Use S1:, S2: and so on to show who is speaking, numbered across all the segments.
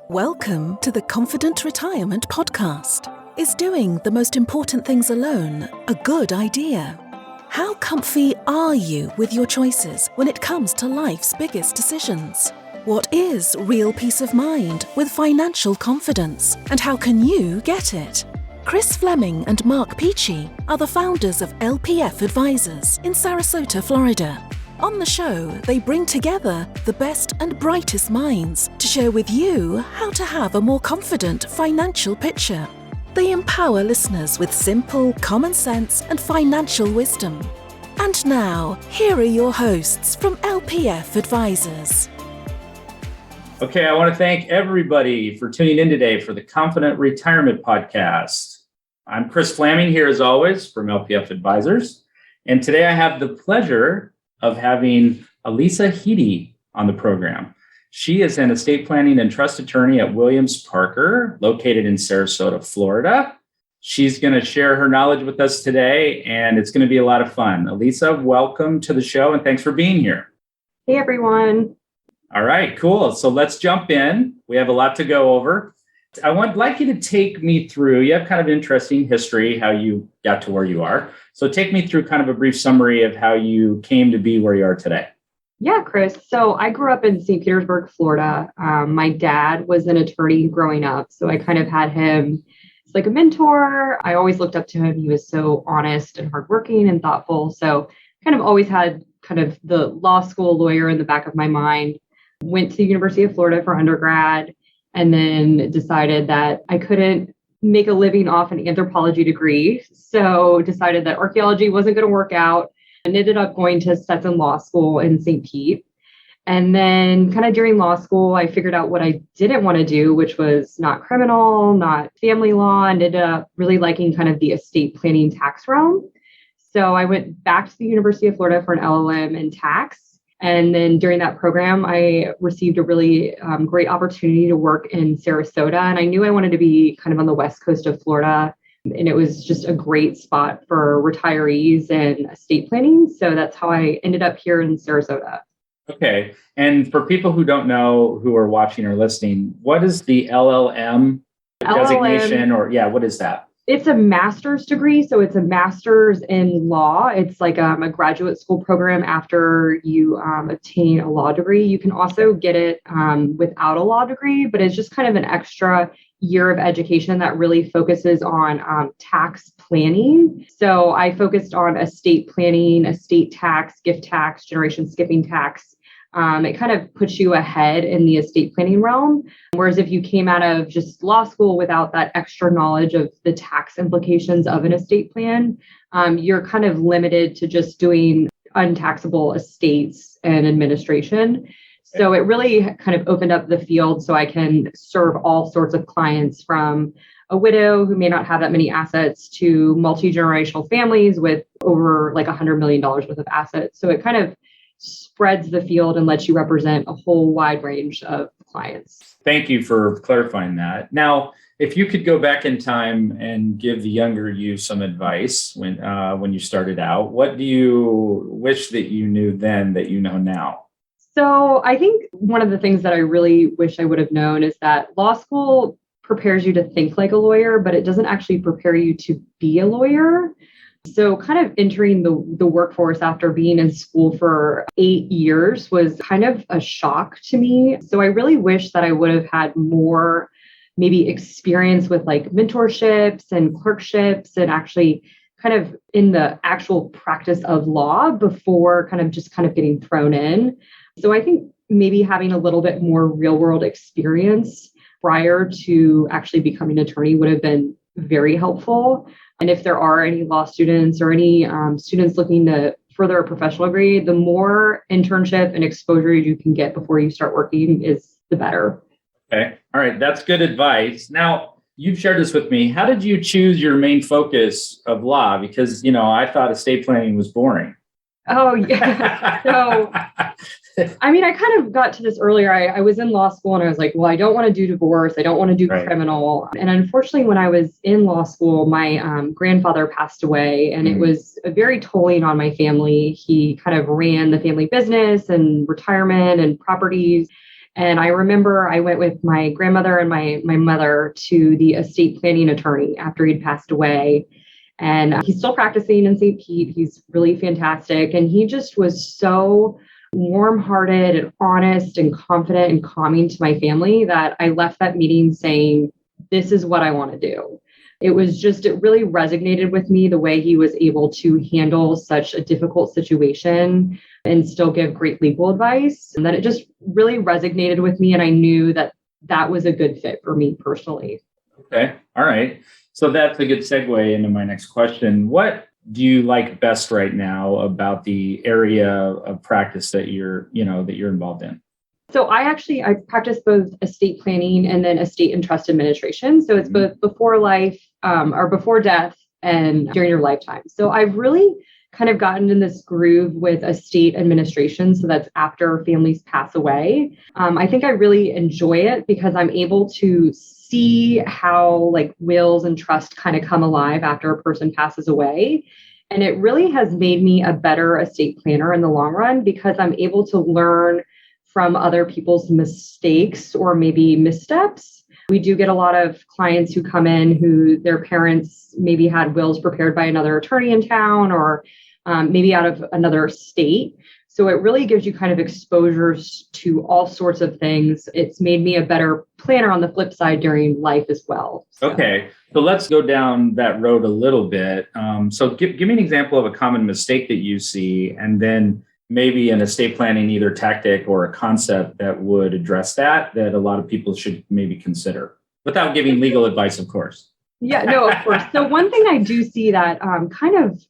S1: Welcome to the Confident Retirement Podcast. Is doing the most important things alone a good idea? How comfy are you with your choices when it comes to life's biggest decisions? What is real peace of mind with financial confidence, and how can you get it? Kris Flammang and Mark Peachy are the founders of LPF Advisors in Sarasota, Florida. On the show, they bring together the best and brightest minds to share with you how to have a more confident financial picture. They empower listeners with simple, common sense and financial wisdom. And now, here are your hosts from LPF Advisors.
S2: Okay, I want to thank everybody for tuning in today for the Confident Retirement Podcast. I'm Kris Flammang here as always from LPF Advisors. And today I have the pleasure of having Alisa Heedy on the program. She is an estate planning and trust attorney at Williams Parker, located in Sarasota, Florida. She's going to share her knowledge with us today, and it's going to be a lot of fun. Alisa, welcome to the show, and thanks for being here.
S3: Hey, everyone.
S2: All right, cool. So let's jump in. We have a lot to go over. I would like you to take me through, you have kind of interesting history, how you got to where you are. So take me through kind of a brief summary of how you came to be where you are today.
S3: Yeah, Kris. So I grew up in St. Petersburg, Florida. My dad was an attorney growing up. So I kind of had him as like a mentor. I always looked up to him. He was so honest and hardworking and thoughtful. So kind of always had kind of the law school lawyer in the back of my mind. Went to the University of Florida for undergrad, and then decided that I couldn't make a living off an anthropology degree. So decided that archaeology wasn't going to work out, and ended up going to Stetson Law School in St. Pete. And then kind of during law school, I figured out what I didn't want to do, which was not criminal, not family law, and ended up really liking kind of the estate planning tax realm. So I went back to the University of Florida for an LL.M in tax. And then during that program, I received a really great opportunity to work in Sarasota. And I knew I wanted to be kind of on the west coast of Florida. And it was just a great spot for retirees and estate planning. So that's how I ended up here in Sarasota.
S2: Okay. And for people who don't know, who are watching or listening, what is the LL.M designation? What is that?
S3: It's a master's degree. So it's a master's in law. It's like a graduate school program after you obtain a law degree. You can also get it without a law degree, but it's just kind of an extra year of education that really focuses on tax planning. So I focused on estate planning, estate tax, gift tax, generation skipping tax. It kind of puts you ahead in the estate planning realm. Whereas if you came out of just law school without that extra knowledge of the tax implications of an estate plan, you're kind of limited to just doing untaxable estates and administration. So it really kind of opened up the field so I can serve all sorts of clients, from a widow who may not have that many assets to multi-generational families with over like $100 million worth of assets. So it kind of spreads the field and lets you represent a whole wide range of clients.
S2: Thank you for clarifying that. Now, if you could go back in time and give the younger you some advice when you started out, what do you wish that you knew then that you know now?
S3: So I think one of the things that I really wish I would have known is that law school prepares you to think like a lawyer, but it doesn't actually prepare you to be a lawyer. So kind of entering the workforce after being in school for 8 years was kind of a shock to me. So I really wish that I would have had more maybe experience with like mentorships and clerkships and actually kind of in the actual practice of law before kind of getting thrown in. So I think maybe having a little bit more real world experience prior to actually becoming an attorney would have been very helpful. And if there are any law students or any students looking to further a professional degree, the more internship and exposure you can get before you start working is the better.
S2: Okay. All right. That's good advice. Now, you've shared this with me. How did you choose your main focus of law? Because, I thought estate planning was boring.
S3: Oh, yeah. So, I kind of got to this earlier. I was in law school and I was like, well, I don't want to do divorce. I don't want to do criminal. And unfortunately, when I was in law school, my grandfather passed away, and it was very tolling on my family. He kind of ran the family business and retirement and properties. And I remember I went with my grandmother and my mother to the estate planning attorney after he'd passed away. And he's still practicing in St. Pete. He's really fantastic. And he just was so warm-hearted and honest and confident and calming to my family that I left that meeting saying, this is what I want to do. It really resonated with me the way he was able to handle such a difficult situation and still give great legal advice. And that it just really resonated with me. And I knew that that was a good fit for me personally.
S2: Okay. All right. So that's a good segue into my next question. What do you like best right now about the area of practice that you're involved in?
S3: So I practice both estate planning and then estate and trust administration. So it's both before life or before death and during your lifetime. So I've really kind of gotten in this groove with estate administration. So that's after families pass away. I think I really enjoy it because I'm able to see how like wills and trust kind of come alive after a person passes away. And it really has made me a better estate planner in the long run because I'm able to learn from other people's mistakes or maybe missteps. We do get a lot of clients who come in who their parents maybe had wills prepared by another attorney in town or maybe out of another state. So it really gives you kind of exposures to all sorts of things. It's made me a better planner on the flip side during life as well. So.
S2: Okay. So let's go down that road a little bit. So give me an example of a common mistake that you see, and then maybe an estate planning, either tactic or a concept that would address that a lot of people should maybe consider without giving legal advice, of course.
S3: Yeah, no, of course. So one thing I do see that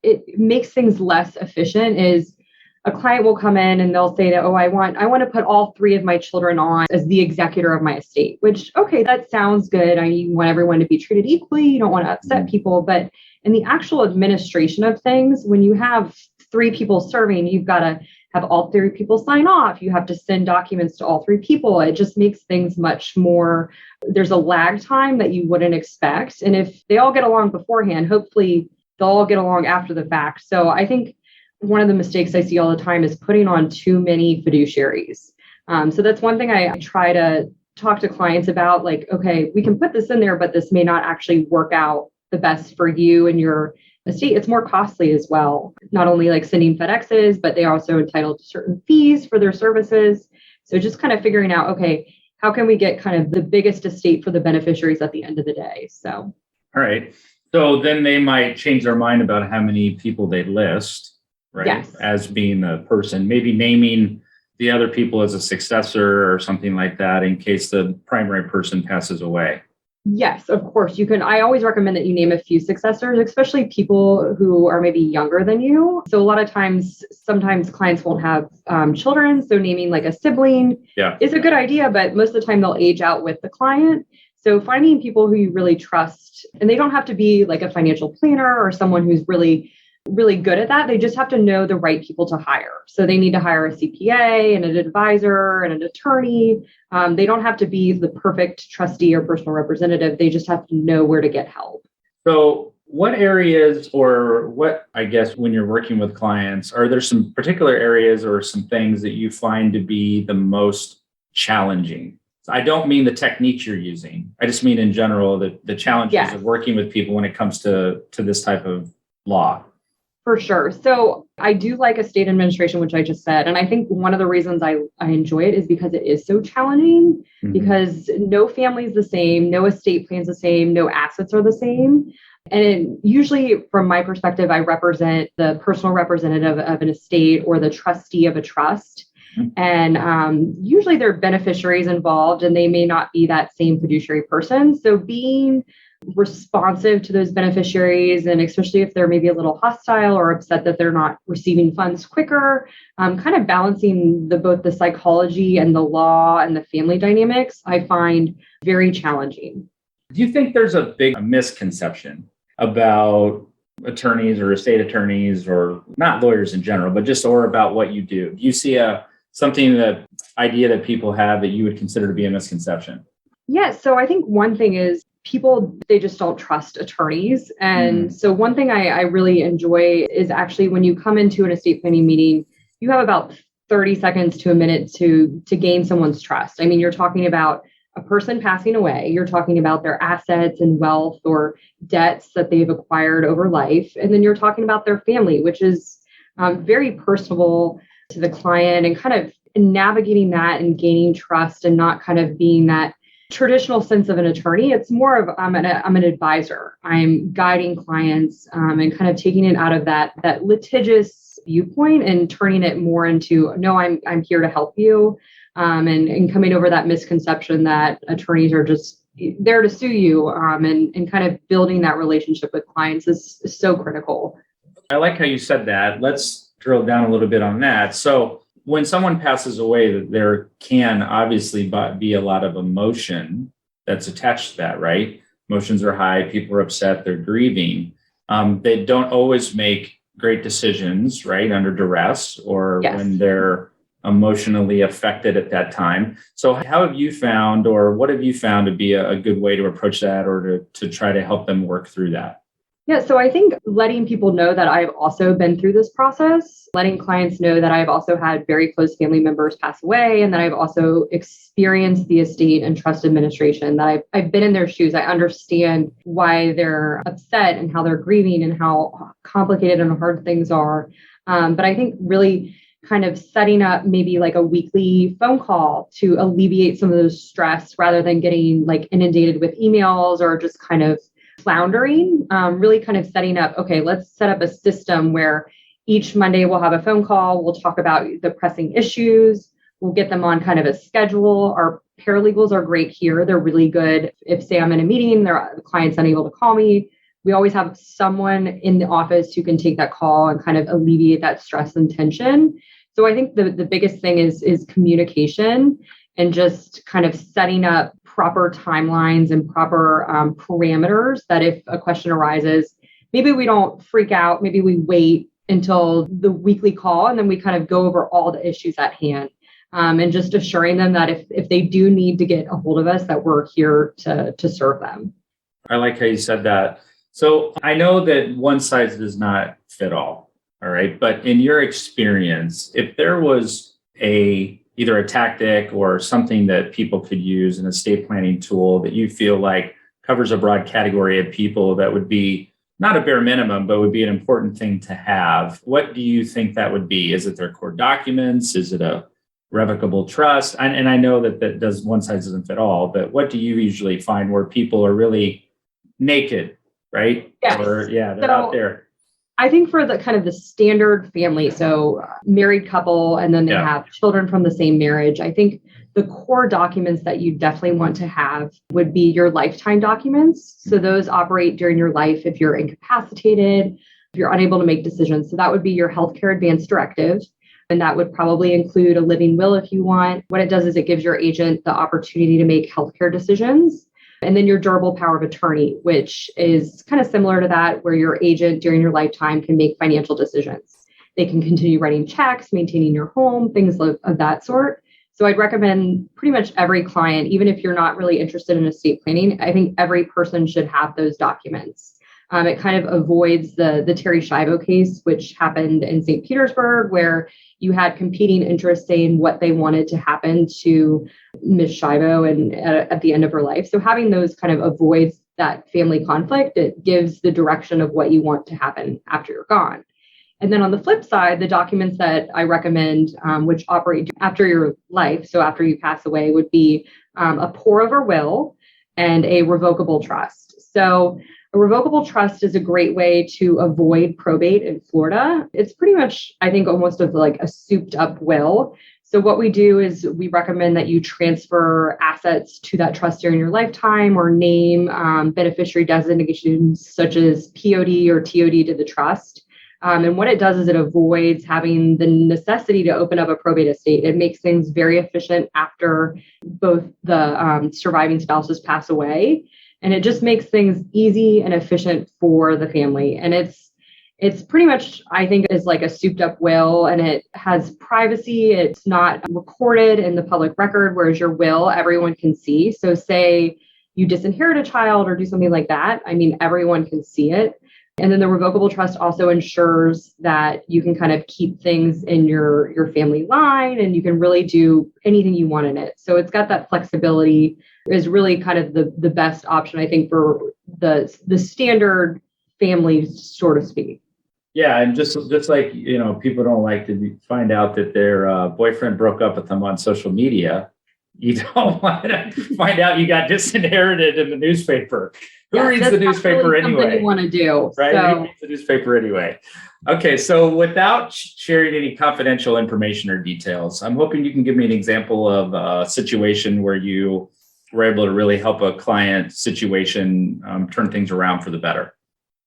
S3: it makes things less efficient is a client will come in and they'll say that, I want to put all three of my children on as the executor of my estate, which, okay, that sounds good. You want everyone to be treated equally. You don't want to upset people. But in the actual administration of things, when you have three people serving, you've got to have all three people sign off. You have to send documents to all three people. It just makes things much more, there's a lag time that you wouldn't expect. And if they all get along beforehand, hopefully they'll all get along after the fact. So I think one of the mistakes I see all the time is putting on too many fiduciaries. So that's one thing I try to talk to clients about, like, okay, we can put this in there, but this may not actually work out the best for you and your estate. It's more costly as well. Not only like sending FedExes, but they are also entitled to certain fees for their services. So just kind of figuring out, okay, how can we get kind of the biggest estate for the beneficiaries at the end of the day? So.
S2: All right. So then they might change their mind about how many people they list. Right.
S3: Yes.
S2: As being the person, maybe naming the other people as a successor or something like that in case the primary person passes away.
S3: Yes, of course. You can. I always recommend that you name a few successors, especially people who are maybe younger than you. So a lot of times, sometimes clients won't have children. So naming like a sibling is a good idea, but most of the time they'll age out with the client. So finding people who you really trust, and they don't have to be like a financial planner or someone who's really good at that. They just have to know the right people to hire. So they need to hire a CPA and an advisor and an attorney. They don't have to be the perfect trustee or personal representative. They just have to know where to get help.
S2: So what areas, or what, I guess, when you're working with clients, are there some particular areas or some things that you find to be the most challenging? I don't mean the techniques you're using. I just mean in general, the challenges of working with people when it comes to this type of law.
S3: For sure. So I do like estate administration, which I just said. And I think one of the reasons I enjoy it is because it is so challenging, because no family is the same, no estate plan is the same, no assets are the same. And usually from my perspective, I represent the personal representative of an estate or the trustee of a trust. And usually there are beneficiaries involved and they may not be that same fiduciary person. So being responsive to those beneficiaries, and especially if they're maybe a little hostile or upset that they're not receiving funds quicker, kind of balancing both the psychology and the law and the family dynamics, I find very challenging.
S2: Do you think there's a big misconception about attorneys or estate attorneys, or not lawyers in general, but just or about what you do? Do you see idea that people have that you would consider to be a misconception?
S3: Yes. So I think one thing is people, they just don't trust attorneys. And so one thing I really enjoy is actually when you come into an estate planning meeting, you have about 30 seconds to a minute to gain someone's trust. I mean, you're talking about a person passing away, you're talking about their assets and wealth or debts that they've acquired over life. And then you're talking about their family, which is very personal to the client, and kind of navigating that and gaining trust and not kind of being that traditional sense of an attorney. It's more of I'm an advisor. I'm guiding clients and kind of taking it out of that litigious viewpoint and turning it more into, no, I'm here to help you. And coming over that misconception that attorneys are just there to sue you, and kind of building that relationship with clients is so critical.
S2: I like how you said that. Let's drill down a little bit on that. So when someone passes away, there can obviously be a lot of emotion that's attached to that, right? Emotions are high, people are upset, they're grieving. They don't always make great decisions, right, under duress or
S3: Yes.
S2: when they're emotionally affected at that time. So how have you found, or what have you found to be a good way to approach that, or to try to help them work through that?
S3: Yeah, so I think letting people know that I've also been through this process, letting clients know that I've also had very close family members pass away, and that I've also experienced the estate and trust administration, that I've been in their shoes. I understand why they're upset and how they're grieving and how complicated and hard things are. But I think really kind of setting up maybe like a weekly phone call to alleviate some of those stress rather than getting like inundated with emails or just kind of floundering, really kind of setting up, okay, let's set up a system where each Monday we'll have a phone call. We'll talk about the pressing issues. We'll get them on kind of a schedule. Our paralegals are great here. They're really good. If, say, I'm in a meeting, the client's unable to call me, we always have someone in the office who can take that call and kind of alleviate that stress and tension. So I think the biggest thing is communication and just kind of setting up proper timelines and proper parameters that if a question arises, maybe we don't freak out, maybe we wait until the weekly call and then we kind of go over all the issues at hand, and just assuring them that if they do need to get a hold of us, that we're here to serve them.
S2: I like how you said that. So I know that one size does not fit all right? But in your experience, if there was either a tactic or something that people could use, an estate planning tool that you feel like covers a broad category of people that would be not a bare minimum, but would be an important thing to have, what do you think that would be? Is it their core documents? Is it a revocable trust? And I know that does one size doesn't fit all, but what do you usually find where people are really naked, right?
S3: Yes.
S2: Or they're out there.
S3: I think for the kind of the standard family, so married couple, and then they have children from the same marriage, I think the core documents that you definitely want to have would be your lifetime documents. So those operate during your life if you're incapacitated, if you're unable to make decisions. So that would be your healthcare advance directive. And that would probably include a living will if you want. What it does is it gives your agent the opportunity to make healthcare decisions. And then your durable power of attorney, which is kind of similar to that, where your agent during your lifetime can make financial decisions. They can continue writing checks, maintaining your home, things of that sort. So I'd recommend pretty much every client, even if you're not really interested in estate planning, I think every person should have those documents. It kind of avoids the Terry Schiavo case, which happened in St. Petersburg, where you had competing interests saying what they wanted to happen to Ms. Schiavo and at the end of her life. So having those kind of avoids that family conflict. It gives the direction of what you want to happen after you're gone. And then on the flip side, the documents that I recommend, which operate after your life, so after you pass away, would be a pour-over will and a revocable trust. So a revocable trust is a great way to avoid probate in Florida. It's pretty much, I think, almost of like a souped up will. So what we do is we recommend that you transfer assets to that trust during your lifetime or name beneficiary designations such as POD or TOD to the trust. And what it does is it avoids having the necessity to open up a probate estate. It makes things very efficient after both the surviving spouses pass away. And it just makes things easy and efficient for the family. And it's pretty much, I think, is like a souped up will, and it has privacy. It's not recorded in the public record, whereas your will, everyone can see. So say you disinherit a child or do something like that. I mean, everyone can see it. And then the revocable trust also ensures that you can kind of keep things in your family line and you can really do anything you want in it. So it's got that flexibility, is really kind of the best option, I think, for the standard family, so to speak.
S2: Yeah, and just like, people don't like to find out that their boyfriend broke up with them on social media. You don't want to find out you got disinherited in the newspaper. Who reads the newspaper
S3: really
S2: anyway?
S3: Something you want to do,
S2: right?
S3: So.
S2: Who reads the newspaper anyway? Okay, so without sharing any confidential information or details, I'm hoping you can give me an example of a situation where you were able to really help a client situation turn things around for the better.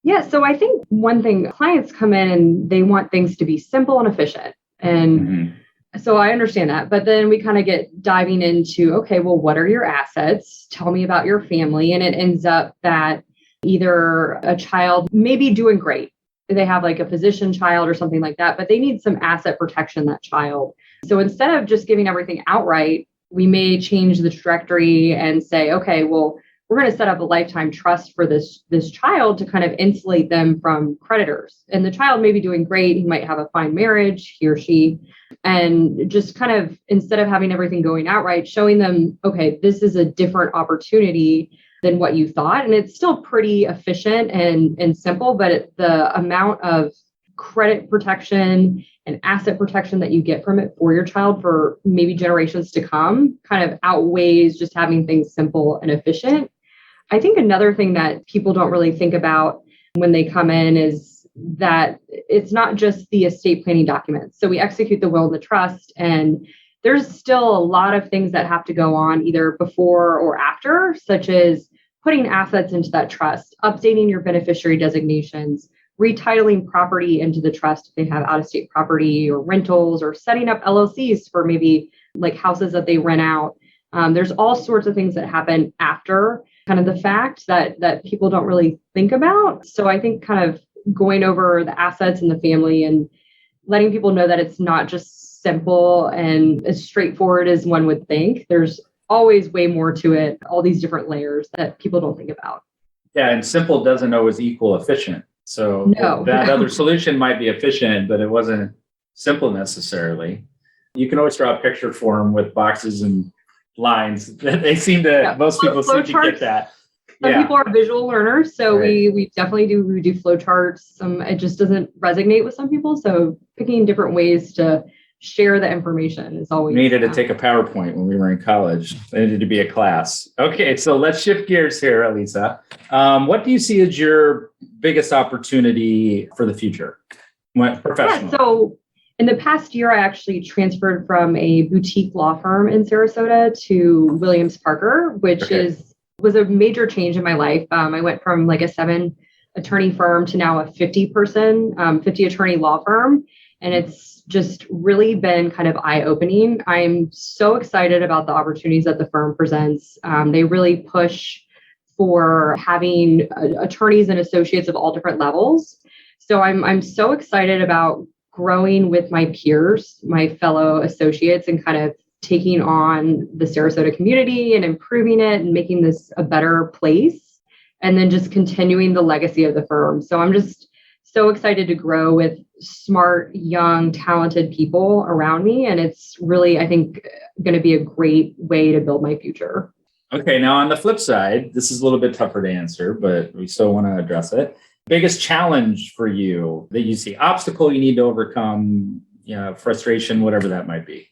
S3: Yeah, so I think one thing, clients come in and they want things to be simple and efficient. And so I understand that. But then we kind of get diving into, okay, well, what are your assets? Tell me about your family. And it ends up that either a child may be doing great. They have like a physician child or something like that, but they need some asset protection, that child. So instead of just giving everything outright, we may change the trajectory and say, okay, well, we're going to set up a lifetime trust for this child to kind of insulate them from creditors. And the child may be doing great. He might have a fine marriage, he or she, and just kind of, instead of having everything going outright, showing them, okay, this is a different opportunity than what you thought. And it's still pretty efficient and simple, but the amount of credit protection and asset protection that you get from it for your child for maybe generations to come kind of outweighs just having things simple and efficient. I think another thing that people don't really think about when they come in is that it's not just the estate planning documents. So we execute the will and the trust, and there's still a lot of things that have to go on either before or after, such as putting assets into that trust, updating your beneficiary designations, retitling property into the trust if they have out-of-state property or rentals, or setting up LLCs for maybe like houses that they rent out. There's all sorts of things that happen after kind of the fact that people don't really think about. So I think kind of going over the assets and the family and letting people know that it's not just simple and as straightforward as one would think. There's always way more to it, all these different layers that people don't think about.
S2: Yeah, and simple doesn't always equal efficient. So that other solution might be efficient, but it wasn't simple necessarily. You can always draw a picture for them with boxes and lines. They seem to, most people seem to get that.
S3: Some people are visual learners, so right. we definitely do flow charts. It just doesn't resonate with some people. So picking different ways to share the information is always.
S2: We needed to take a PowerPoint when we were in college. There needed to be a class. Okay, so let's shift gears here, Alisa. What do you see as your biggest opportunity for the future, professionally?
S3: Yeah, so in the past year, I actually transferred from a boutique law firm in Sarasota to Williams Parker, which was a major change in my life. I went from like a 7 attorney firm to now a 50 attorney law firm. And it's just really been kind of eye-opening. I'm so excited about the opportunities that the firm presents. They really push for having attorneys and associates of all different levels. So I'm so excited about growing with my peers, my fellow associates, and kind of taking on the Sarasota community and improving it and making this a better place, and then just continuing the legacy of the firm. So I'm just so excited to grow with smart, young, talented people around me. And it's really, I think, going to be a great way to build my future.
S2: Okay, now on the flip side, this is a little bit tougher to answer, but we still want to address it. Biggest challenge for you that you see, obstacle you need to overcome, frustration, whatever that might be.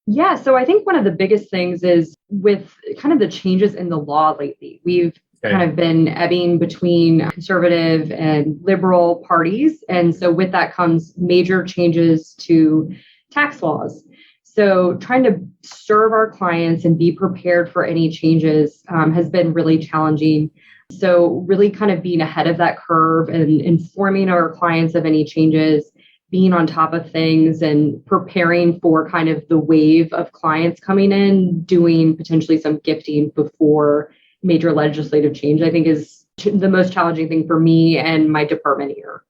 S3: Yeah, so I think one of the biggest things is with kind of the changes in the law lately. We've kind of been ebbing between conservative and liberal parties. And so with that comes major changes to tax laws. So trying to serve our clients and be prepared for any changes has been really challenging. So really kind of being ahead of that curve and informing our clients of any changes, being on top of things and preparing for kind of the wave of clients coming in, doing potentially some gifting before major legislative change, I think is the most challenging thing for me and my department here.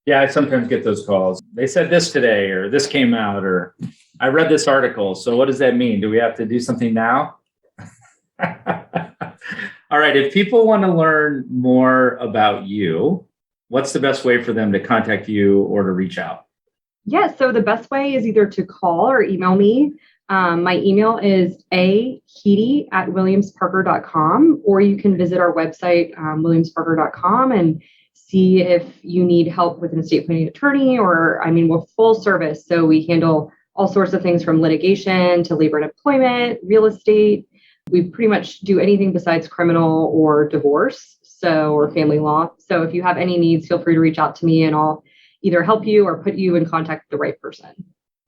S2: Yeah, I sometimes get those calls. They said this today, or this came out, or I read this article. So what does that mean? Do we have to do something now? All right. If people want to learn more about you, what's the best way for them to contact you or to reach out?
S3: Yeah, so the best way is either to call or email me. My email is aheedy@williamsparker.com, or you can visit our website, williamsparker.com, and see if you need help with an estate planning attorney, or, we're full service. So we handle all sorts of things from litigation to labor and employment, real estate. We pretty much do anything besides criminal or divorce, or family law. So if you have any needs, feel free to reach out to me and I'll either help you or put you in contact with the right person.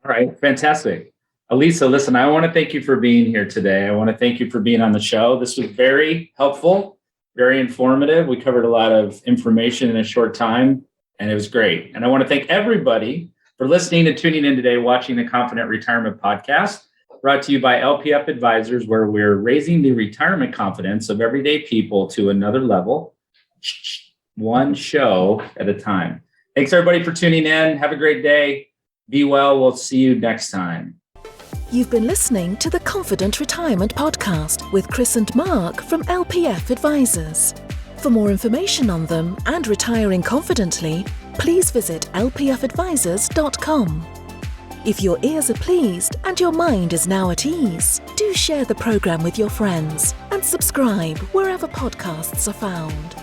S2: All right, fantastic. Alisa, listen, I want to thank you for being here today. I want to thank you for being on the show. This was very helpful, very informative. We covered a lot of information in a short time, and it was great. And I want to thank everybody for listening and tuning in today, watching the Confident Retirement Podcast, brought to you by LPF Advisors, where we're raising the retirement confidence of everyday people to another level, one show at a time. Thanks, everybody, for tuning in. Have a great day. Be well. We'll see you next time.
S1: You've been listening to the Confident Retirement Podcast with Kris and Mark from LPF Advisors. For more information on them and retiring confidently, please visit lpfadvisors.com. If your ears are pleased and your mind is now at ease, do share the program with your friends and subscribe wherever podcasts are found.